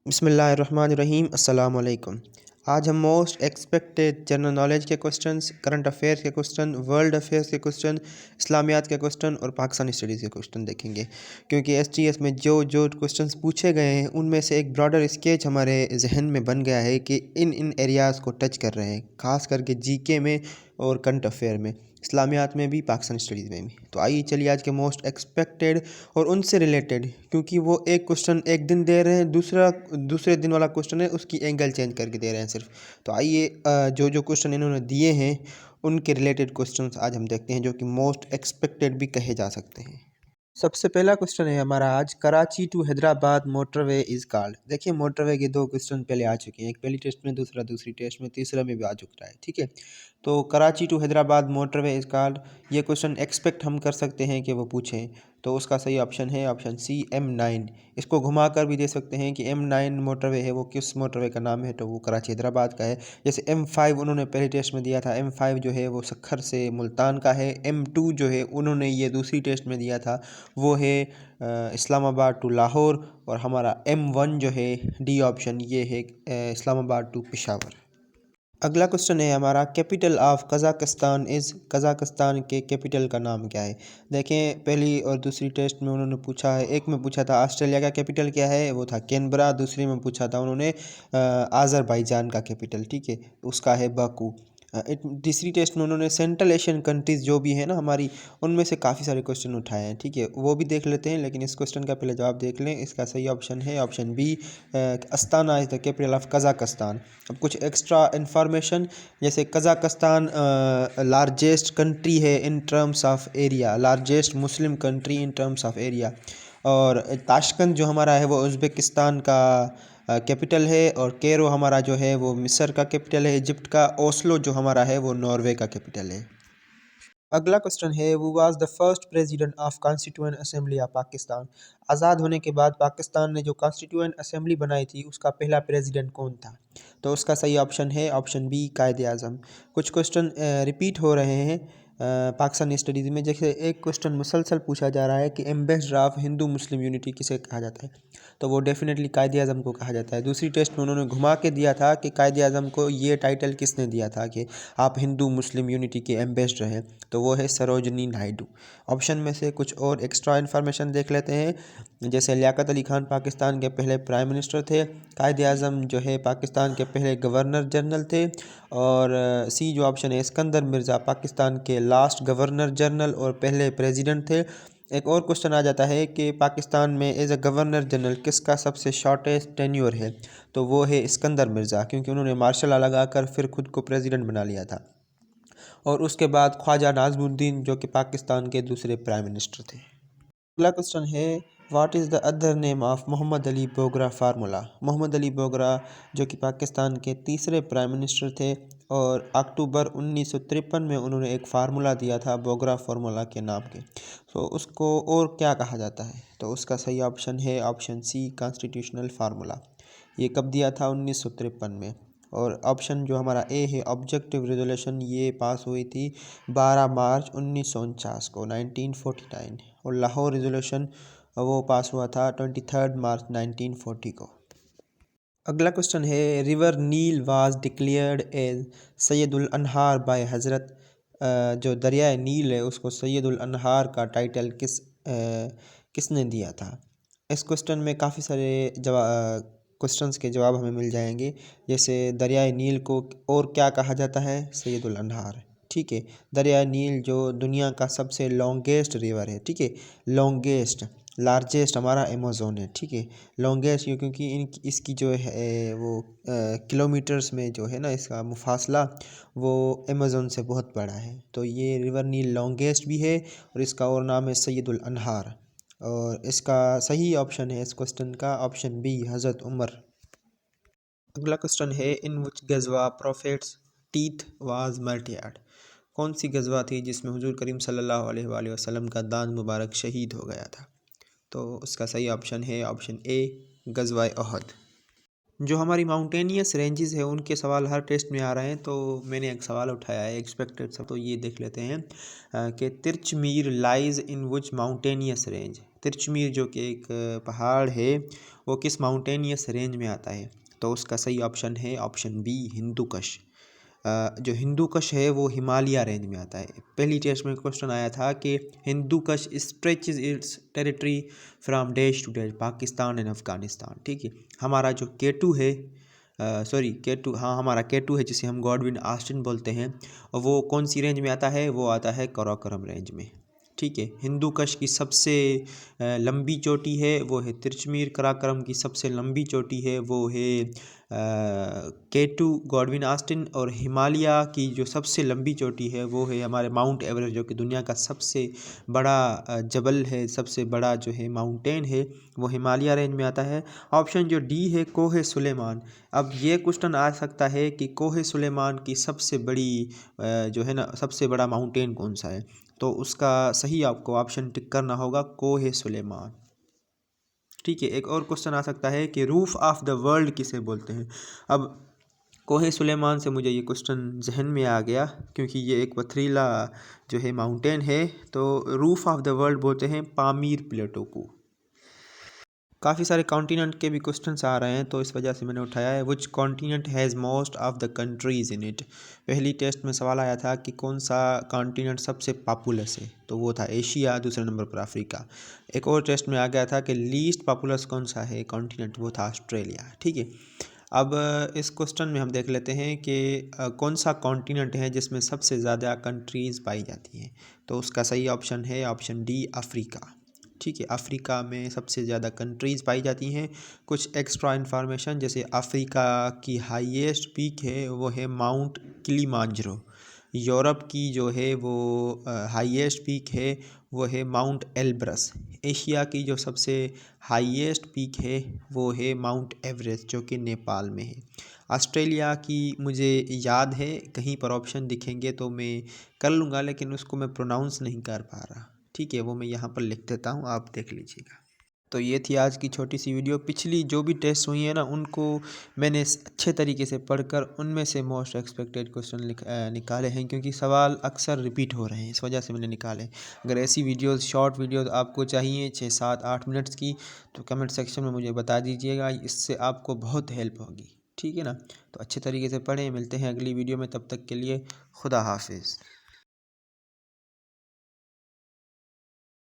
बिस्मिल्लाहिर्रहमानिर्रहीम अस्सलाम वालेकुम। आज हम मोस्ट एक्सपेक्टेड जनरल नॉलेज के क्वेश्चंस, करंट अफेयर्स के क्वेश्चन, वर्ल्ड अफेयर्स के क्वेश्चन, इस्लामियात के क्वेश्चन और पाकिस्तानी स्टडीज़ के क्वेश्चन देखेंगे। क्योंकि एसटीएस में जो जो क्वेश्चंस पूछे गए हैं उनमें से एक ब्रॉडर स्केच हमारे जहन में बन गया है कि इन एरियाज़ को टच कर रहे हैं, ख़ास करके जीके में और करंट अफेयर में, इस्लामियात में भी, पाकिस्तानी स्टडीज़ में भी। तो आइए चलिए आज के मोस्ट एक्सपेक्टेड और उनसे रिलेटेड, क्योंकि वो एक क्वेश्चन एक दिन दे रहे हैं, दूसरे दिन वाला क्वेश्चन है उसकी एंगल चेंज करके दे रहे हैं सिर्फ। तो आइए जो जो क्वेश्चन इन्होंने दिए हैं उनके रिलेटेड क्वेश्चंस आज हम देखते हैं, जो कि मोस्ट एक्सपेक्टेड भी कहे जा सकते हैं। सबसे पहला क्वेश्चन है हमारा आज, Karachi to Hyderabad motorway is called. देखिए, मोटरवे के दो क्वेश्चन पहले आ चुके हैं, एक पहली टेस्ट में, दूसरा दूसरी टेस्ट में, तीसरा में भी आ चुका है। ठीक है, तो Karachi to Hyderabad motorway is called, ये क्वेश्चन एक्सपेक्ट हम कर सकते हैं कि वो पूछें। तो उसका सही ऑप्शन है ऑप्शन सी, M9। इसको घुमा कर भी दे सकते हैं कि M9 मोटरवे है वो किस मोटरवे का नाम है, तो वो कराची हैदराबाद का है। जैसे M5 उन्होंने पहले टेस्ट में दिया था, M5 जो है वो सखर से मुल्तान का है। M2 जो है उन्होंने ये दूसरी टेस्ट में दिया था, वो है इस्लामाबाद टू लाहौर। और हमारा M1 जो है, डी ऑप्शन, ये है इस्लामाबाद टू पेशावर। अगला क्वेश्चन है हमारा, capital of Kazakhstan is, Kazakhstan के कैपिटल का नाम क्या है। देखें, पहली और दूसरी टेस्ट में उन्होंने पूछा है, एक में पूछा था ऑस्ट्रेलिया का कैपिटल क्या है, वो था कैनबरा। दूसरे में पूछा था उन्होंने आज़रबाईजान का कैपिटल, ठीक है, उसका है बाकू। तीसरी टेस्ट में उन्होंने सेंट्रल एशियन कंट्रीज़ जो भी है ना हमारी, उनमें से काफ़ी सारे क्वेश्चन उठाए हैं। ठीक है, वो भी देख लेते हैं, लेकिन इस क्वेश्चन का पहले जवाब देख लें। इसका सही ऑप्शन है option B, Astana is the capital of Kazakhstan. अब कुछ एक्स्ट्रा इन्फॉर्मेशन, जैसे कज़ाकिस्तान लार्जेस्ट कंट्री है in terms of area, largest Muslim country in terms of area. और ताशकंद जो हमारा है वो उज़्बेकिस्तान का कैपिटल है। और कैरो हमारा जो है वो मिस्र का कैपिटल है, इजिप्ट का। ओस्लो जो हमारा है वो नॉर्वे का कैपिटल है। अगला क्वेश्चन है, वो was the first president of constituent assembly of Pakistan. आज़ाद होने के बाद पाकिस्तान ने जो कॉन्स्टिट्यूएंट असेंबली बनाई थी उसका पहला प्रेसिडेंट कौन था। तो उसका सही ऑप्शन है ऑप्शन बी, कायदे आज़म। कुछ क्वेश्चन रिपीट हो रहे हैं पाकिस्तानी स्टडीज़ में। जैसे एक क्वेश्चन मुसलसल पूछा जा रहा है कि ambassador of Hindu Muslim unity किसे कहा जाता है, तो वो डेफिनेटली कायदे आज़म को कहा जाता है। दूसरी टेस्ट में उन्होंने घुमा के दिया था कि कायदे आज़म को ये टाइटल किसने दिया था कि आप हिंदू मुस्लिम यूनिटी के एम्बेसडर हैं, तो वो है सरोजनी नायडू। ऑप्शन में से कुछ और एक्स्ट्रा इन्फॉर्मेशन देख लेते हैं। जैसे लियाकत अली खान पाकिस्तान के पहले प्राइम मिनिस्टर थे। कायदे आज़म जो है पाकिस्तान के पहले गवर्नर जनरल थे। और सी जो ऑप्शन है, सिकंदर मिर्ज़ा पाकिस्तान के लास्ट गवर्नर जनरल और पहले प्रेसिडेंट थे। एक और क्वेश्चन आ जाता है कि पाकिस्तान में एज अ गवर्नर जनरल किसका सबसे शॉर्टेस्ट टेन्योर है, तो वो है सिकंदर मिर्ज़ा, क्योंकि उन्होंने मार्शल लॉ लगाकर फिर खुद को प्रेसिडेंट बना लिया था। और उसके बाद ख्वाजा नाज़मुद्दीन जो कि पाकिस्तान के दूसरे प्राइम मिनिस्टर थे। अगला क्वेश्चन है, what is the other name of Mohammad Ali Bogra formula. Mohammad Ali Bogra जो कि पाकिस्तान के तीसरे प्राइम मिनिस्टर थे, और अक्टूबर 1953 में उन्होंने एक फार्मूला दिया था बोगरा फार्मूला के नाम के। तो उसको और क्या कहा जाता है, तो उसका सही ऑप्शन है ऑप्शन सी, कॉन्स्टिट्यूशनल फार्मूला। ये कब दिया था, 1953 में। और ऑप्शन जो हमारा ए है, ऑब्जेक्टिव रेजोल्यूशन, ये पास हुई थी 12 मार्च 1949 को, 1949। और लाहौर रेजोल्यूशन वो पास हुआ था 23 मार्च 1940 को। अगला क्वेश्चन है, river Nile was declared as सैयदुल अनहार बाय हज़रत। जो दरियाए नील है उसको सैयदुल अनहार का टाइटल किसने दिया था। इस क्वेश्चन में काफ़ी सारे क्वेश्चंस के जवाब हमें मिल जाएंगे। जैसे दरियाए नील को और क्या कहा जाता है, सैयदुल अनहार। ठीक है, दरियाए नील जो दुनिया का सबसे लॉन्गेस्ट रिवर है, ठीक है, लॉन्गेस्ट, लार्जेस्ट हमारा अमेज़ोन है। ठीक है, लॉन्गेस्ट क्योंकि इसकी जो है वो किलोमीटर्स में जो है ना इसका मुफासला, वो अमेज़ोन से बहुत बड़ा है। तो ये रिवर नील लॉन्गेस्ट भी है और इसका और नाम है सैयदुल अनहार। और इसका सही ऑप्शन है इस क्वेश्चन का ऑप्शन बी, हज़रत उमर। अगला क्वेश्चन है, इन विच गज़वा प्रोफेट्स टीथ वाज मर्टियर्ड। कौन सी गज़वा थी जिसमें हुजूर करीम सल्लल्लाहु अलैहि वसल्लम का दांत मुबारक शहीद हो गया था। तो उसका सही ऑप्शन है ऑप्शन ए, गज़वा अहद। जो हमारी माउंटेनियस रेंजेस है उनके सवाल हर टेस्ट में आ रहे हैं, तो मैंने एक सवाल उठाया है एक्सपेक्टेड सब, तो ये देख लेते हैं कि Tirich Mir lies in which mountainous range. Tirich Mir जो कि एक पहाड़ है वो किस माउंटेनियस रेंज में आता है? तो उसका सही ऑप्शन है ऑप्शन बी, हिंदू कश। जो हिंदू कश है वो हिमालय रेंज में आता है। पहली टेस्ट में क्वेश्चन आया था कि Hindu Kush stretches its territory from dash to dash, Pakistan and Afghanistan. ठीक है, हमारा जो केटू है, सॉरी केटू, हाँ हमारा केटू है जिसे हम गॉडविन ऑस्टिन बोलते हैं, वो कौन सी रेंज में आता है? वो आता है कराकोरम रेंज में। ठीक है, हिंदू कश की सबसे लंबी चोटी है वो है तिरचमीर, कराकोरम की सबसे लंबी चोटी है वो है केटू गॉडविन ऑस्टिन, और हिमालय की जो सबसे लंबी चोटी है वो है हमारे माउंट एवरेस्ट, जो कि दुनिया का सबसे बड़ा जबल है, सबसे बड़ा जो है माउंटेन है वो हिमालय रेंज में आता है। ऑप्शन जो डी है कोहे सुलेमान। अब ये क्वेश्चन आ सकता है कि कोहे सुलेमान की सबसे बड़ी जो है ना सबसे बड़ा माउंटेन कौन सा है? तो उसका सही आपको ऑप्शन टिक करना होगा कोहे सुलेमान। ठीक है, एक और क्वेश्चन आ सकता है कि रूफ ऑफ द वर्ल्ड किसे बोलते हैं? अब कोहे सुलेमान से मुझे ये क्वेश्चन जहन में आ गया क्योंकि ये एक पथरीला जो है माउंटेन है, तो रूफ ऑफ द वर्ल्ड बोलते हैं पामीर प्लेटो को। काफ़ी सारे कॉन्टिनेंट के भी क्वेश्चंस आ रहे हैं, तो इस वजह से मैंने उठाया है। Which continent has most of the countries in it. पहली टेस्ट में सवाल आया था कि कौन सा कॉन्टिनेंट सबसे पॉपुलस है, तो वो था एशिया, दूसरे नंबर पर अफ्रीका। एक और टेस्ट में आ गया था कि लीस्ट पॉपुलस कौन सा है कॉन्टिनेंट, वो था ऑस्ट्रेलिया। ठीक है, अब इस क्वेश्चन में हम देख लेते हैं कि कौन सा कॉन्टिनेंट है जिसमें सबसे ज़्यादा कंट्रीज़ पाई जाती हैं। तो उसका सही ऑप्शन है ऑप्शन डी, अफ्रीका। ठीक है, अफ्रीका में सबसे ज़्यादा कंट्रीज़ पाई जाती हैं। कुछ एक्स्ट्रा इन्फॉर्मेशन, जैसे अफ्रीका की हाईएस्ट पीक है वो है माउंट किलिमांजरो। यूरोप की जो है वो हाईएस्ट पीक है वो है माउंट एल्ब्रस। एशिया की जो सबसे हाईएस्ट पीक है वो है माउंट एवरेस्ट, जो कि नेपाल में है। ऑस्ट्रेलिया की मुझे याद है, कहीं पर ऑप्शन दिखेंगे तो मैं कर लूँगा, लेकिन उसको मैं प्रोनाउंस नहीं कर पा रहा। ठीक है, वो मैं यहाँ पर लिख देता हूँ, आप देख लीजिएगा। तो ये थी आज की छोटी सी वीडियो। पिछली जो भी टेस्ट हुई है ना उनको मैंने अच्छे तरीके से पढ़कर उनमें से मोस्ट एक्सपेक्टेड क्वेश्चन निकाले हैं, क्योंकि सवाल अक्सर रिपीट हो रहे हैं, इस वजह से मैंने निकाले। अगर ऐसी वीडियोस शॉर्ट वीडियोस आपको चाहिए 6, 7, 8 मिनट्स की, तो कमेंट सेक्शन में मुझे बता दीजिएगा, इससे आपको बहुत हेल्प होगी। ठीक है ना, तो अच्छे तरीके से पढ़ें। मिलते हैं अगली वीडियो में, तब तक के लिए खुदा हाफिज़।